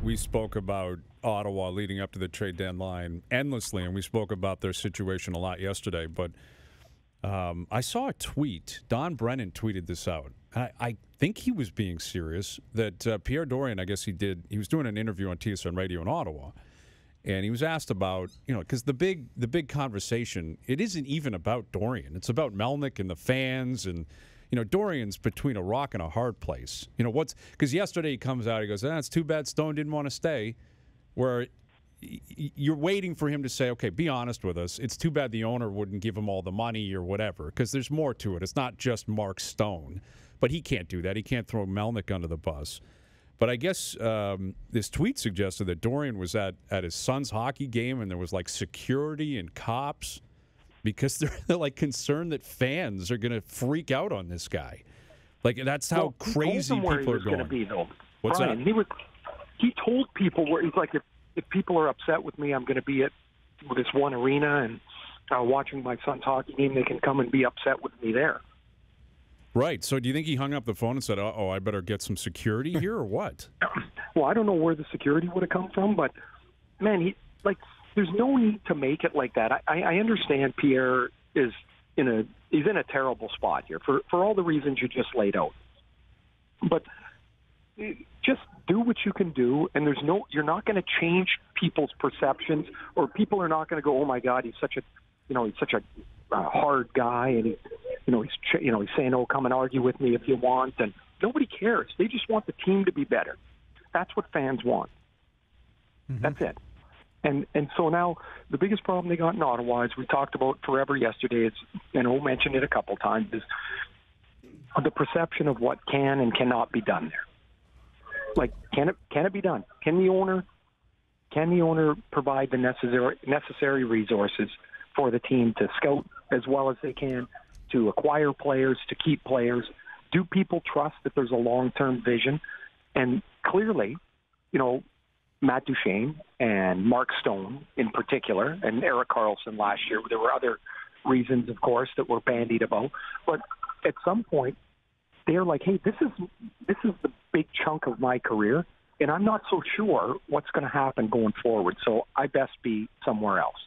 we spoke about Ottawa leading up to the trade deadline endlessly, and we spoke about their situation a lot yesterday. But I saw a tweet. Don Brennan tweeted this out. I think he was being serious, that Pierre Dorion, I guess he was doing an interview on TSN Radio in Ottawa, and he was asked about, because the big conversation, it isn't even about Dorion. It's about Melnyk and the fans, and Dorion's between a rock and a hard place. Because yesterday he comes out, he goes, it's too bad Stone didn't want to stay, where you're waiting for him to say, okay, be honest with us. It's too bad the owner wouldn't give him all the money or whatever, because there's more to it. It's not just Mark Stone. But he can't do that. He can't throw Melnyk under the bus. But I guess this tweet suggested that Dorion was at his son's hockey game, and there was like security and cops because they're like concerned that fans are going to freak out on this guy. Like, that's how crazy people are going. Gonna be, though. What's Brian, that? He told people where he's like, if people are upset with me, I'm going to be at this one arena and watching my son's hockey game. They can come and be upset with me there. Right. So do you think he hung up the phone and said, I better get some security here, or what? Well, I don't know where the security would have come from, but, man, there's no need to make it like that. I understand Pierre is in a terrible spot here for all the reasons you just laid out. But just do what you can do, and you're not going to change people's perceptions, or people are not going to go, oh my God, he's such a hard guy, and he's saying, oh, come and argue with me if you want, and nobody cares. They just want the team to be better. That's what fans want. Mm-hmm. That's it. And so now the biggest problem they got in Ottawa, as we talked about forever yesterday, and O mentioned it a couple times, is the perception of what can and cannot be done there. Like, can it be done? Can the owner provide the necessary resources for the team to scout as well as they can, to acquire players, to keep players? Do people trust that there's a long-term vision? And clearly, Matt Duchene and Mark Stone in particular, and Erik Karlsson last year, there were other reasons, of course, that were bandied about. But at some point, they're like, hey, this is the big chunk of my career, and I'm not so sure what's going to happen going forward, so I best be somewhere else.